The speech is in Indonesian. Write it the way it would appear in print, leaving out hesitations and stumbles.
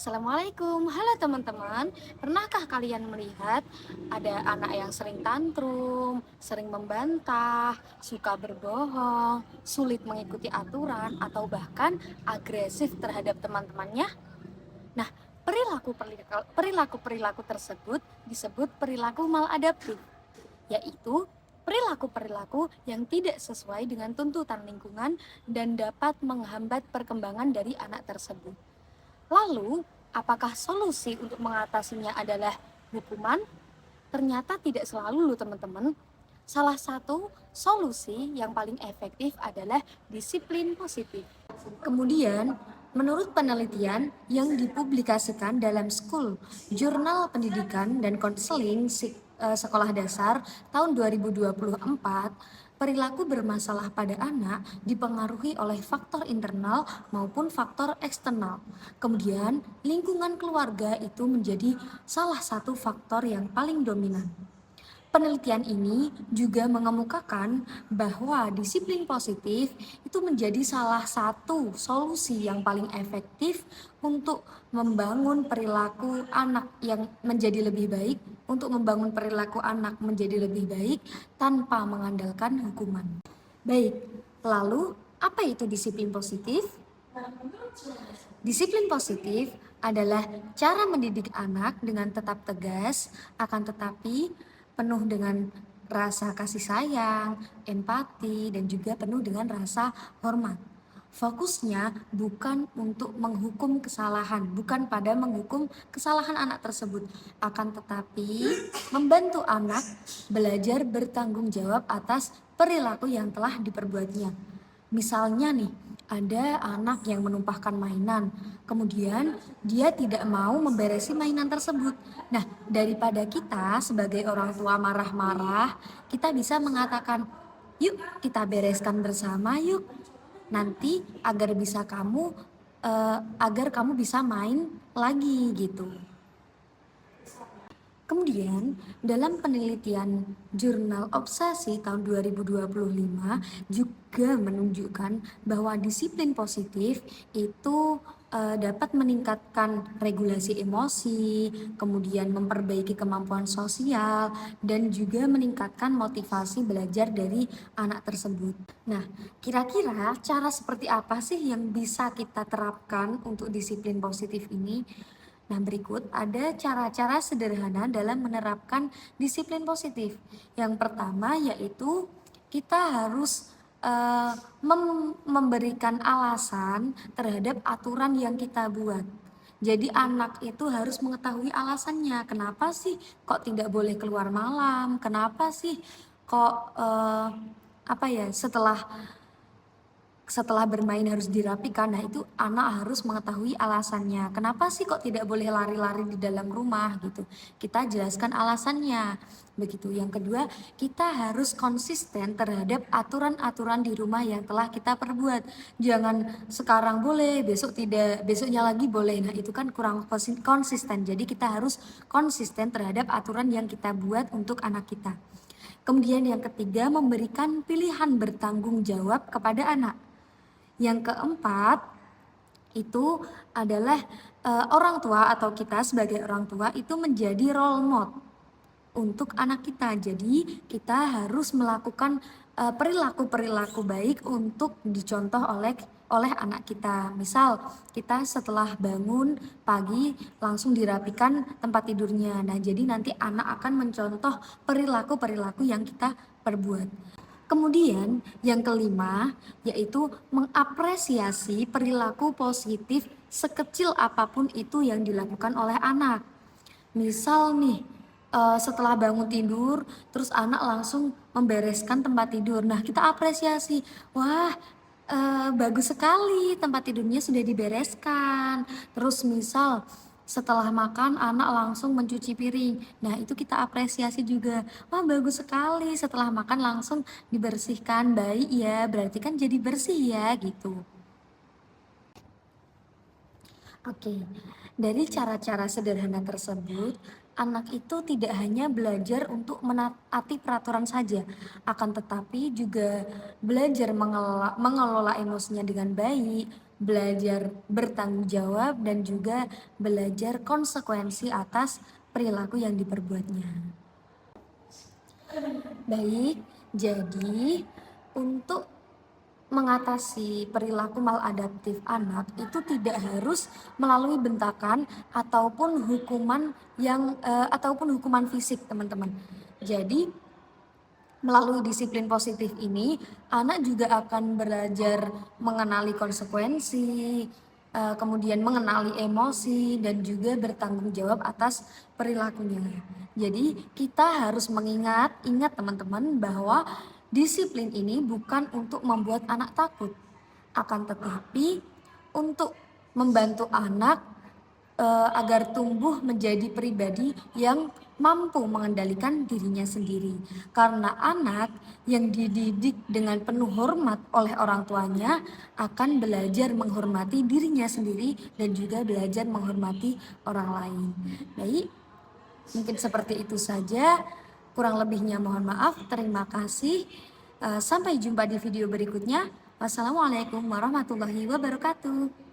Assalamualaikum, halo teman-teman. Pernahkah kalian melihat ada anak yang sering tantrum, sering membantah, suka berbohong, sulit mengikuti aturan, atau bahkan agresif terhadap teman-temannya? Nah, perilaku-perilaku tersebut disebut perilaku maladaptif, yaitu perilaku-perilaku yang tidak sesuai dengan tuntutan lingkungan dan dapat menghambat perkembangan dari anak tersebut. Lalu, apakah solusi untuk mengatasinya adalah hukuman? Ternyata tidak selalu loh teman-teman. Salah satu solusi yang paling efektif adalah disiplin positif. Kemudian, menurut penelitian yang dipublikasikan dalam School Jurnal Pendidikan dan Konseling Sekolah Dasar tahun 2024, perilaku bermasalah pada anak dipengaruhi oleh faktor internal maupun faktor eksternal. Kemudian, lingkungan keluarga itu menjadi salah satu faktor yang paling dominan. Penelitian ini juga mengemukakan bahwa disiplin positif itu menjadi salah satu solusi yang paling efektif untuk membangun perilaku anak yang menjadi lebih baik, untuk membangun perilaku anak menjadi lebih baik tanpa mengandalkan hukuman. Baik, lalu apa itu disiplin positif? Disiplin positif adalah cara mendidik anak dengan tetap tegas, akan tetapi penuh dengan rasa kasih sayang, empati, dan juga penuh dengan rasa hormat. Fokusnya bukan untuk menghukum kesalahan, bukan pada menghukum kesalahan anak tersebut, akan tetapi membantu anak belajar bertanggung jawab atas perilaku yang telah diperbuatnya. Misalnya nih, ada anak yang menumpahkan mainan, kemudian dia tidak mau memberesi mainan tersebut. Nah, daripada kita sebagai orang tua marah-marah, kita bisa mengatakan, "Yuk, kita bereskan bersama yuk. Nanti agar kamu bisa main lagi," gitu. Kemudian, dalam penelitian Jurnal Obsesi tahun 2025 juga menunjukkan bahwa disiplin positif itu dapat meningkatkan regulasi emosi, kemudian memperbaiki kemampuan sosial, dan juga meningkatkan motivasi belajar dari anak tersebut. Nah, kira-kira cara seperti apa sih yang bisa kita terapkan untuk disiplin positif ini? Nah, berikut ada cara-cara sederhana dalam menerapkan disiplin positif. Yang pertama yaitu kita harus memberikan alasan terhadap aturan yang kita buat. Jadi anak itu harus mengetahui alasannya. Kenapa sih kok tidak boleh keluar malam? Kenapa sih kok setelah bermain harus dirapikan. Nah, itu anak harus mengetahui alasannya. Kenapa sih kok tidak boleh lari-lari di dalam rumah gitu. Kita jelaskan alasannya. Begitu. Yang kedua, kita harus konsisten terhadap aturan-aturan di rumah yang telah kita perbuat. Jangan sekarang boleh, besok tidak, besoknya lagi boleh. Nah, itu kan kurang konsisten. Jadi kita harus konsisten terhadap aturan yang kita buat untuk anak kita. Kemudian yang ketiga, memberikan pilihan bertanggung jawab kepada anak. Yang keempat, itu adalah orang tua atau kita sebagai orang tua itu menjadi role model untuk anak kita. Jadi kita harus melakukan perilaku-perilaku baik untuk dicontoh oleh anak kita. Misal, kita setelah bangun pagi langsung dirapikan tempat tidurnya. Nah, jadi nanti anak akan mencontoh perilaku-perilaku yang kita perbuat. Kemudian yang kelima yaitu mengapresiasi perilaku positif sekecil apapun itu yang dilakukan oleh anak. Misal nih, setelah bangun tidur terus anak langsung membereskan tempat tidur. Nah, kita apresiasi, "Wah, bagus sekali tempat tidurnya sudah dibereskan." Terus misal setelah makan anak langsung mencuci piring. Nah, itu kita apresiasi juga. "Wah, bagus sekali setelah makan langsung dibersihkan. Baik ya, berarti kan jadi bersih ya," gitu. Oke, dari cara-cara sederhana tersebut, anak itu tidak hanya belajar untuk menaati peraturan saja, akan tetapi juga belajar mengelola emosinya dengan baik, belajar bertanggung jawab, dan juga belajar konsekuensi atas perilaku yang diperbuatnya. Baik, jadi untuk mengatasi perilaku maladaptif anak itu tidak harus melalui bentakan ataupun hukuman fisik, teman-teman. Jadi melalui disiplin positif ini, anak juga akan belajar mengenali konsekuensi, kemudian mengenali emosi, dan juga bertanggung jawab atas perilakunya. Jadi kita harus ingat teman-teman bahwa disiplin ini bukan untuk membuat anak takut, akan tetapi untuk membantu anak agar tumbuh menjadi pribadi yang mampu mengendalikan dirinya sendiri. Karena anak yang dididik dengan penuh hormat oleh orang tuanya akan belajar menghormati dirinya sendiri dan juga belajar menghormati orang lain. Baik, mungkin seperti itu saja. Kurang lebihnya mohon maaf. Terima kasih. Sampai jumpa di video berikutnya. Wassalamualaikum warahmatullahi wabarakatuh.